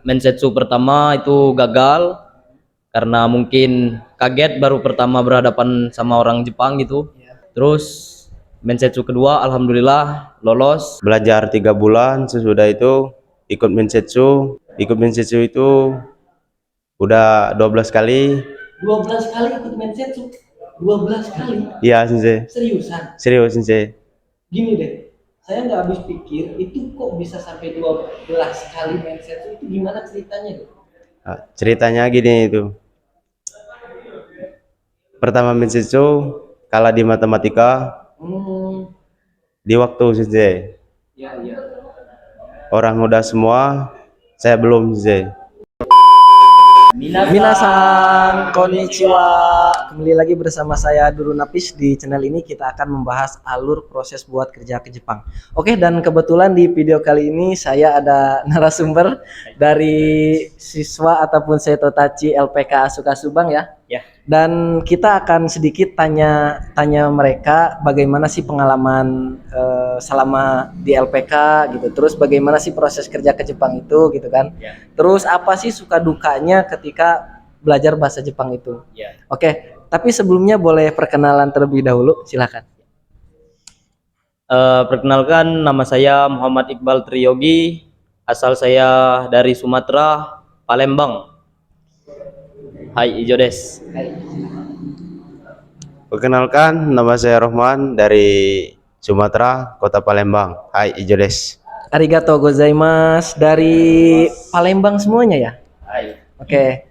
Mensetsu pertama itu gagal karena mungkin kaget baru pertama berhadapan sama orang Jepang gitu. Terus Mensetsu kedua alhamdulillah lolos. Belajar 3 bulan, sesudah itu ikut Mensetsu. Ikut Mensetsu itu udah 12 kali. 12 kali ikut Mensetsu? 12 kali? Iya sensei. Seriusan? Serius sensei. Gini deh, saya nggak habis pikir itu kok bisa sampai 12 kali Mensetsu, itu gimana ceritanya deh? Ceritanya gini itu. Pertama Mensetsu kalah di matematika di waktu sensei. Ya, ya. Orang udah semua, saya belum sensei. Minasan konnichiwa. Kembali lagi bersama saya Duru Napis. Di channel ini kita akan membahas alur proses buat kerja ke Jepang. Oke, dan kebetulan di video kali ini saya ada narasumber dari siswa ataupun Seitotachi LPK Asuka Subang ya. Ya. Dan kita akan sedikit tanya mereka bagaimana sih pengalaman selama di LPK gitu. Terus bagaimana sih proses kerja ke Jepang itu gitu kan. Ya. Terus apa sih suka dukanya ketika belajar bahasa Jepang itu? Ya. Oke, tapi sebelumnya boleh perkenalan terlebih dahulu, silakan. Perkenalkan, nama saya Muhammad Iqbal Triyogi, asal saya dari Sumatera, Palembang. Hai Ijo des. Perkenalkan, nama saya Rohman dari Sumatera, Kota Palembang. Hai Ijo des. Arigato gozaimasu, dari Palembang semuanya ya? Hai. Oke,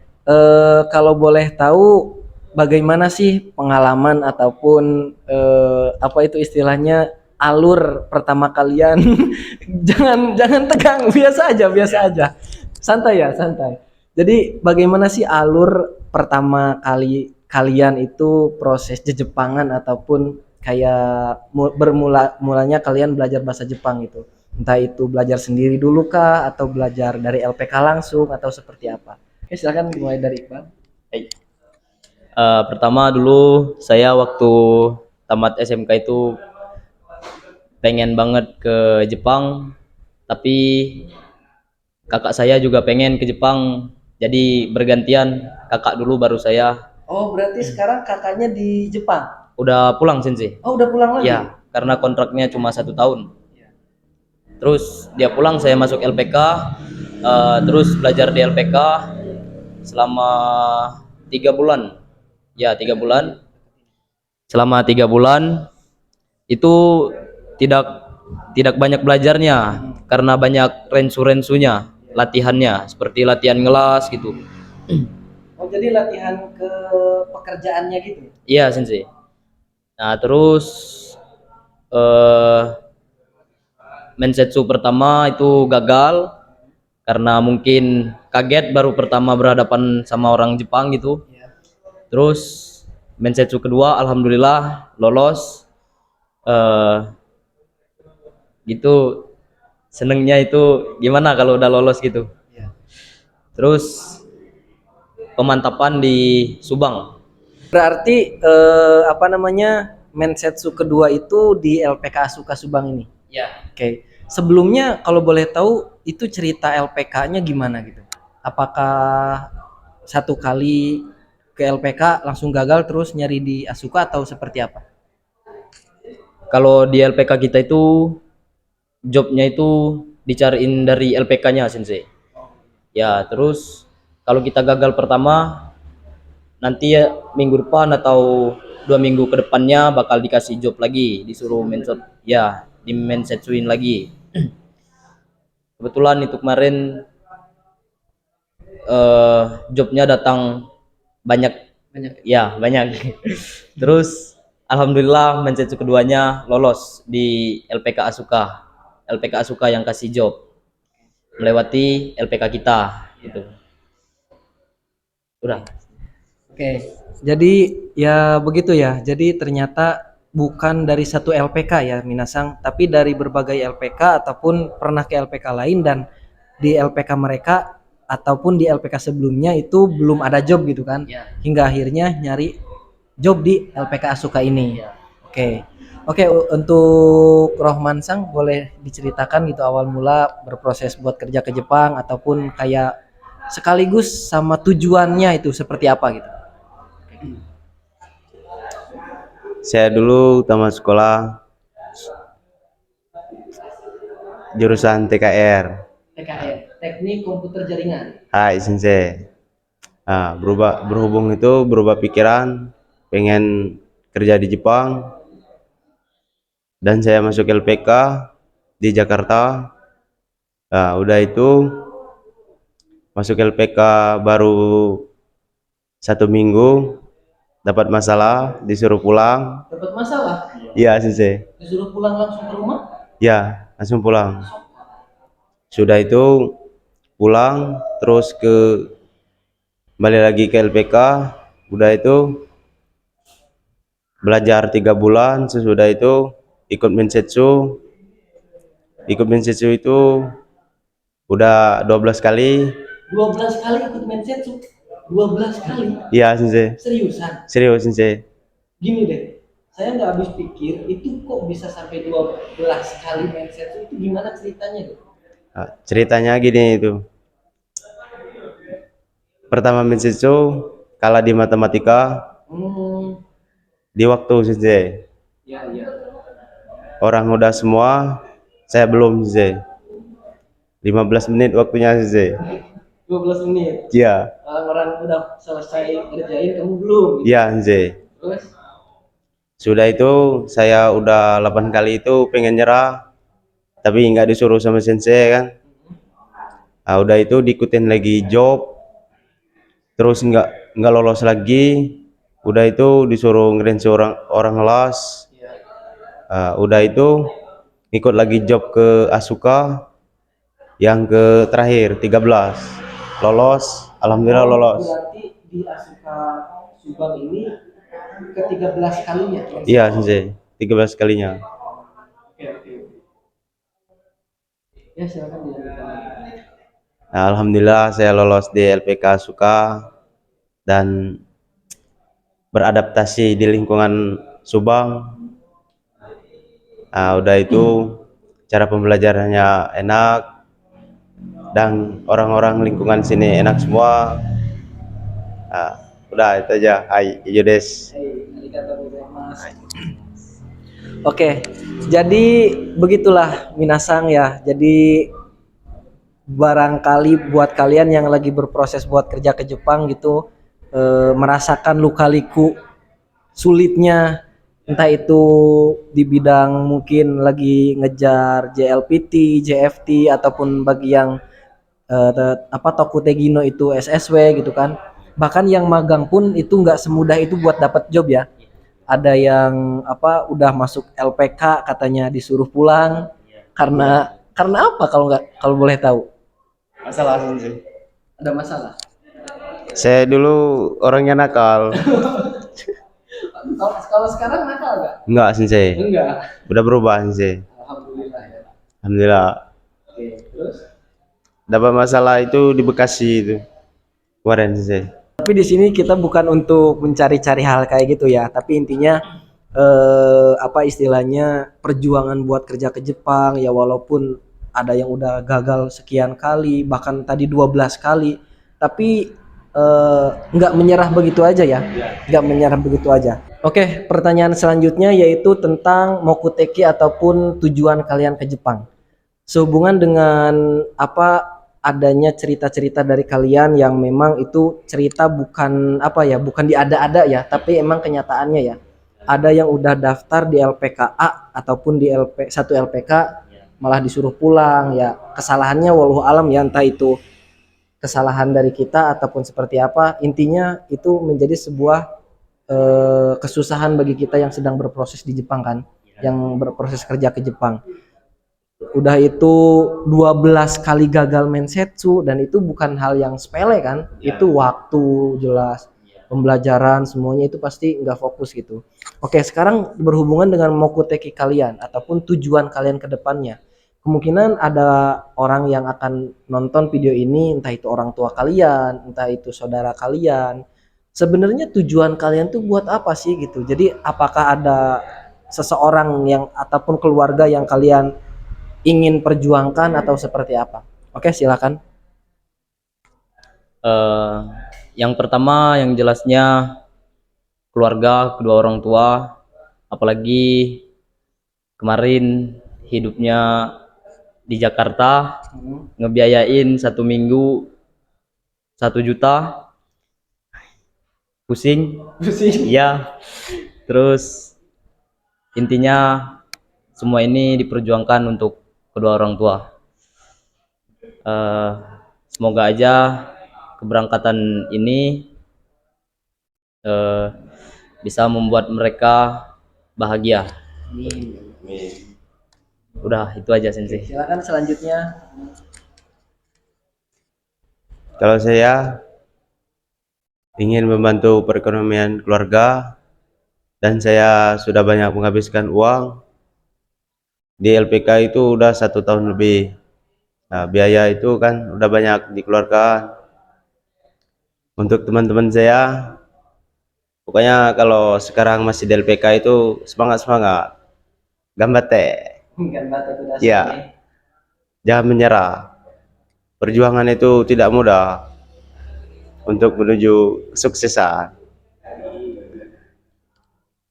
kalau boleh tahu bagaimana sih pengalaman ataupun apa itu istilahnya alur pertama kalian? jangan tegang, biasa aja, santai ya, santai. Jadi bagaimana sih alur pertama kali kalian itu proses Jepangan ataupun kayak mulanya kalian belajar bahasa Jepang gitu? Entah itu belajar sendiri dulu kah atau belajar dari LPK langsung atau seperti apa? Oke, silakan mulai dari Iqbal. Hai. Pertama dulu saya waktu tamat SMK itu pengen banget ke Jepang, tapi kakak saya juga pengen ke Jepang, jadi bergantian, kakak dulu baru saya. Oh, berarti sekarang kakaknya di Jepang? Udah pulang sensei. Oh, udah pulang lagi? Ya, karena kontraknya cuma 1 tahun. Terus dia pulang, saya masuk LPK, terus belajar di LPK selama 3 bulan. Ya, 3 bulan. Selama 3 bulan itu tidak banyak belajarnya karena banyak rensu-rensunya, latihannya seperti latihan ngelas gitu. Oh, jadi latihan ke pekerjaannya gitu? Iya sensei. Nah terus Mensetsu pertama itu gagal karena mungkin kaget baru pertama berhadapan sama orang Jepang gitu. Terus Mensetsu kedua alhamdulillah lolos. Gitu, senengnya itu gimana kalau udah lolos gitu. Terus pemantapan di Subang. Berarti apa namanya, Mensetsu kedua itu di LPK Asuka Subang ini? Ya. Oke. Sebelumnya kalau boleh tahu itu cerita LPK-nya gimana gitu? Apakah satu kali ke LPK langsung gagal terus nyari di Asuka atau seperti apa? Kalau di LPK kita itu jobnya itu dicariin dari LPK-nya sensei. Ya, terus kalau kita gagal pertama, nanti ya minggu depan atau 2 minggu ke depannya bakal dikasih job lagi, disuruh menset, ya di mensetsuin lagi. Kebetulan itu kemarin jobnya datang banyak. Ya banyak. Terus alhamdulillah mensetsu keduanya lolos di LPK Asuka. LPK Asuka yang kasih job melewati LPK kita gitu. Udah. Oke, jadi ya begitu ya. Jadi ternyata bukan dari satu LPK ya Minasang, tapi dari berbagai LPK ataupun pernah ke LPK lain dan di LPK mereka ataupun di LPK sebelumnya itu belum ada job gitu kan. Ya. Hingga akhirnya nyari job di LPK Asuka ini. Ya. Oke, untuk Rohman Sang boleh diceritakan gitu awal mula berproses buat kerja ke Jepang ataupun kayak sekaligus sama tujuannya itu seperti apa gitu. Saya dulu tamat sekolah jurusan TKR. TKR, Teknik Komputer Jaringan. Hai Sensei. Nah, berhubung itu berubah pikiran, pengen kerja di Jepang, dan saya masuk LPK di Jakarta. Nah, udah itu masuk LPK baru 1 minggu, dapat masalah, disuruh pulang. Dapat masalah? Iya Sensei. Disuruh pulang langsung ke rumah? Ya, langsung pulang. Sudah itu pulang, terus balik lagi ke LPK. Udah itu belajar 3 bulan. Sesudah itu ikut Mensetsu. Ikut Mensetsu itu udah 12 kali. 12 kali ikut Mensetsu? 12 kali? Iya Sensei. Seriusan? Serius Sensei. Gini deh, saya nggak habis pikir itu kok bisa sampai 12 kali Mensetsu, itu gimana ceritanya tuh? Nah, ceritanya gini itu. Pertama Mensetsu kalah di matematika di waktu Sensei. Ya, ya. Orang udah semua, saya belum Sensei. 15 menit waktunya Sensei. 12 menit. Iya. Orang-orang udah selesai kerjain, kamu belum? Iya Sensei. Terus? Sudah itu saya udah 8 kali itu pengen nyerah, tapi nggak disuruh sama Sensei kan. Nah, udah itu diikutin lagi job, terus nggak lolos lagi. Udah itu disuruh ngerensi orang las. Udah itu ikut lagi job ke Asuka yang ke terakhir 13 lolos, alhamdulillah lolos. Berarti di Asuka Subang ini ke-13 kalinya? Iya Sensei, 13 kalinya. Oke. Ya silakan dilanjutkan. Nah, alhamdulillah saya lolos di LPK Asuka dan beradaptasi di lingkungan Subang. Nah, udah itu cara pembelajarannya enak dan orang-orang lingkungan sini enak semua. Nah, udah itu aja. Hai, ijo des. Oke, jadi begitulah Minasang ya. Jadi barangkali buat kalian yang lagi berproses buat kerja ke Jepang gitu, merasakan luka-liku sulitnya, entah itu di bidang mungkin lagi ngejar JLPT, JFT, ataupun bagi yang Tokutegi no itu SSW gitu kan. Bahkan yang magang pun itu nggak semudah itu buat dapat job ya. Ada yang udah masuk LPK katanya disuruh pulang karena apa kalau boleh tahu? Masalah sih. Ada masalah. Saya dulu orangnya nakal. Kalau sekarang nakal nggak? Enggak Sensei. Enggak. Udah berubah Sensei. Alhamdulillah ya. Alhamdulillah. Oke, terus? Dapat masalah itu di Bekasi itu. Kemarin Sensei. Tapi di sini kita bukan untuk mencari-cari hal kayak gitu ya, tapi intinya istilahnya perjuangan buat kerja ke Jepang ya, walaupun ada yang udah gagal sekian kali, bahkan tadi 12 kali, tapi nggak menyerah begitu aja ya, nggak menyerah begitu aja. Oke, pertanyaan selanjutnya yaitu tentang Mokuteki ataupun tujuan kalian ke Jepang. Sehubungan dengan adanya cerita-cerita dari kalian yang memang itu cerita bukan bukan diada-ada ya, tapi emang kenyataannya ya. Ada yang udah daftar di LPKA ataupun di satu LPK malah disuruh pulang ya. Kesalahannya wallahu alam ya, entah itu kesalahan dari kita ataupun seperti apa. Intinya itu menjadi sebuah kesusahan bagi kita yang sedang berproses di Jepang kan, yang berproses kerja ke Jepang. Udah itu 12 kali gagal Mensetsu, dan itu bukan hal yang sepele kan, itu waktu jelas, pembelajaran semuanya itu pasti nggak fokus gitu. Oke, sekarang berhubungan dengan Mokuteki kalian ataupun tujuan kalian ke depannya. Kemungkinan ada orang yang akan nonton video ini, entah itu orang tua kalian, entah itu saudara kalian. Sebenarnya tujuan kalian tuh buat apa sih gitu. Jadi apakah ada seseorang yang ataupun keluarga yang kalian ingin perjuangkan atau seperti apa? Oke, silakan. Eh, yang pertama yang jelasnya keluarga, kedua orang tua, apalagi kemarin hidupnya di Jakarta ngebiayain 1 minggu 1 juta, pusing. Pusing. Ya, terus intinya semua ini diperjuangkan untuk kedua orang tua. Eh, semoga aja keberangkatan ini eh, bisa membuat mereka bahagia. Udah itu aja Sensei. Silakan selanjutnya. Kalau saya ingin membantu perekonomian keluarga dan saya sudah banyak menghabiskan uang di LPK itu udah 1 tahun lebih. Nah, biaya itu kan udah banyak dikeluarkan. Untuk teman-teman saya, pokoknya kalau sekarang masih di LPK itu semangat, gambate, Kan Batak sudah ya, jangan menyerah. Perjuangan itu tidak mudah untuk menuju kesuksesan.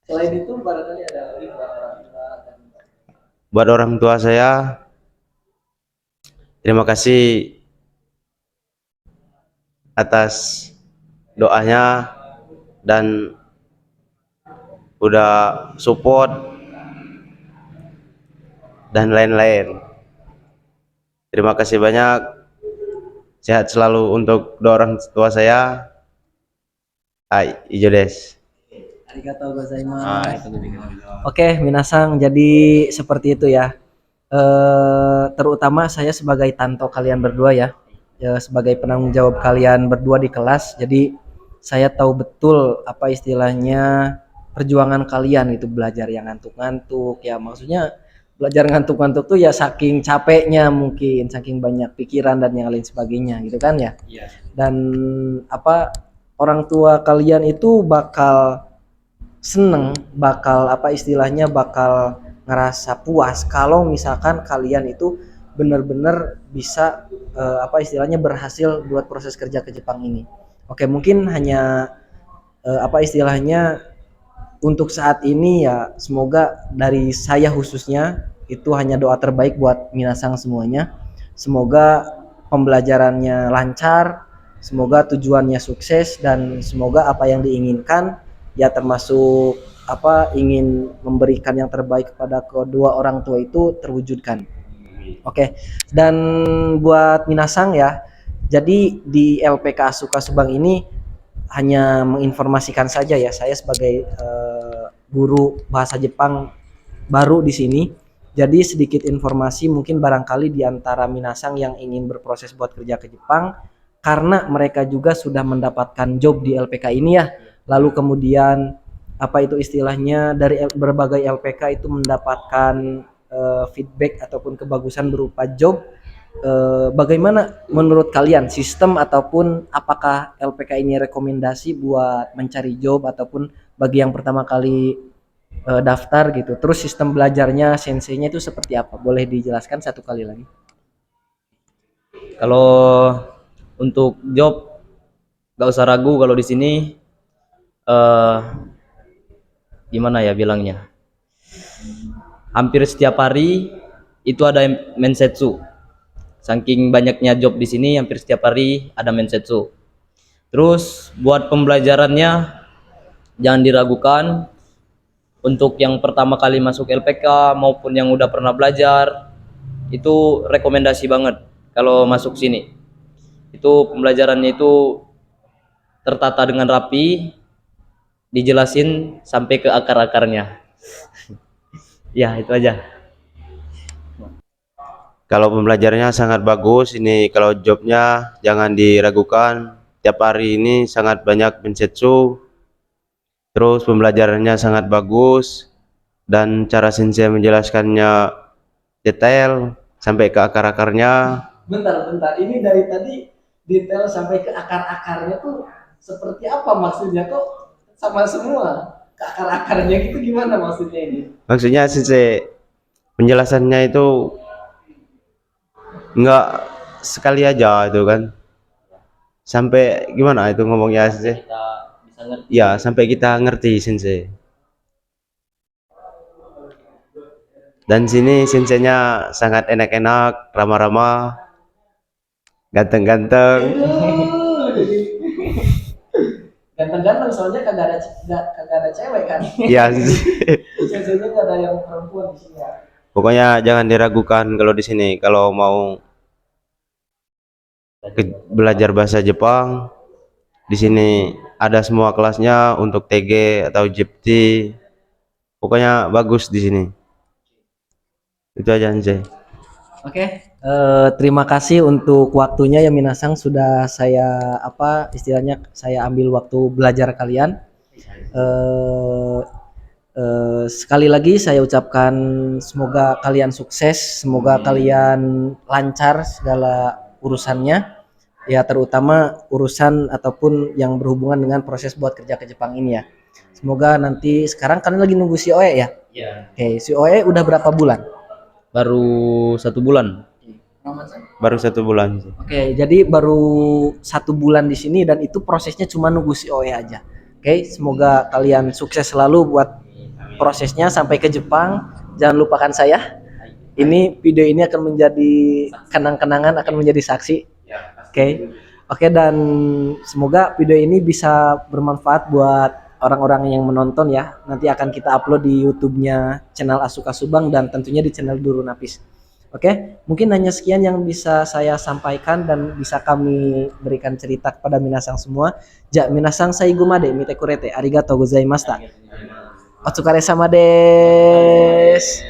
Selain itu barangkali ada lagi buat orang tua dan Buat orang tua saya, terima kasih atas doanya dan udah support dan lain-lain. Terima kasih banyak. Sehat selalu untuk kedua orang tua saya. Hai, ijo des. arigatou gozaimasu. Oke, minasang, jadi seperti itu ya. Terutama saya sebagai tanto kalian berdua ya, sebagai penanggung jawab kalian berdua di kelas. Jadi saya tahu betul apa istilahnya perjuangan kalian itu, belajar yang ngantuk-ngantuk ya, maksudnya belajar ngantuk-ngantuk tuh ya saking capeknya, mungkin saking banyak pikiran dan yang lain sebagainya gitu kan ya. Dan apa, orang tua kalian itu bakal seneng, bakal apa istilahnya, bakal ngerasa puas kalau misalkan kalian itu benar-benar bisa apa istilahnya berhasil buat proses kerja ke Jepang ini. Oke, mungkin hanya apa istilahnya untuk saat ini ya, semoga dari saya khususnya itu hanya doa terbaik buat minasang semuanya. Semoga pembelajarannya lancar, semoga tujuannya sukses, dan semoga apa yang diinginkan ya, termasuk apa ingin memberikan yang terbaik kepada kedua orang tua itu terwujudkan. Oke, dan buat minasang ya, jadi di LPK Asuka Subang ini hanya menginformasikan saja ya, saya sebagai guru bahasa Jepang baru di sini. Jadi sedikit informasi, mungkin barangkali di antara minasang yang ingin berproses buat kerja ke Jepang karena mereka juga sudah mendapatkan job di LPK ini ya. Lalu kemudian apa itu istilahnya dari berbagai LPK itu mendapatkan feedback ataupun kebagusan berupa job. Bagaimana menurut kalian sistem, ataupun apakah LPK ini rekomendasi buat mencari job ataupun bagi yang pertama kali daftar gitu? Terus sistem belajarnya, senseinya itu seperti apa? Boleh dijelaskan satu kali lagi? Kalau untuk job gak usah ragu, kalau di sini gimana ya bilangnya, hampir setiap hari itu ada mensetsu. Saking banyaknya job di sini, hampir setiap hari ada mensetsu. Terus buat pembelajarannya jangan diragukan. Untuk yang pertama kali masuk LPK maupun yang udah pernah belajar, itu rekomendasi banget kalau masuk sini. Itu pembelajarannya itu tertata dengan rapi, dijelasin sampai ke akar-akarnya. Ya, itu aja. Kalau pembelajarannya sangat bagus, ini kalau jobnya jangan diragukan. Tiap hari ini sangat banyak mensetsu. Terus pembelajarannya sangat bagus dan cara sensei menjelaskannya detail sampai ke akar-akarnya. Bentar, ini dari tadi detail sampai ke akar-akarnya tuh seperti apa maksudnya? Kok sama semua? Ke akar-akarnya gitu gimana maksudnya ini? Maksudnya sensei penjelasannya itu enggak sekali aja itu kan. sampai gimana itu ngomongnya sensei? Kita bisa ngerti. Ya, sampai kita ngerti sensei. Dan sini senseinya sangat enak-enak, ramah-ramah, ganteng-ganteng. Ganteng-ganteng soalnya kagak ada cewek kan. Ya, sensei. Senseinya gak ada yang perempuan di sini ya. Pokoknya jangan diragukan kalau di sini kalau mau belajar bahasa Jepang. Di sini ada semua kelasnya untuk TG atau JPT. Pokoknya bagus di sini. Itu aja sensei. Oke, terima kasih untuk waktunya ya Minasang, sudah saya istilahnya saya ambil waktu belajar kalian. Sekali lagi saya ucapkan semoga kalian sukses, semoga kalian lancar segala urusannya. Ya terutama urusan ataupun yang berhubungan dengan proses buat kerja ke Jepang ini ya. Semoga nanti sekarang kalian lagi nunggu si Oe ya. Iya. Oke, si Oe udah berapa bulan? Baru 1 bulan. Baru 1 bulan. Oke, jadi baru 1 bulan di sini dan itu prosesnya cuma nunggu si Oe aja. Oke, semoga kalian sukses selalu buat prosesnya sampai ke Jepang. Jangan lupakan saya. Ini video ini akan menjadi kenang-kenangan, akan menjadi saksi. Oke, dan semoga video ini bisa bermanfaat buat orang-orang yang menonton ya. Nanti akan kita upload di YouTube-nya channel Asuka Subang dan tentunya di channel Duru Napis. Oke, mungkin hanya sekian yang bisa saya sampaikan dan bisa kami berikan cerita kepada minasang semua. Ja, minasang saigumade mite kurete arigatou gozaimashita. Otsukare sama des.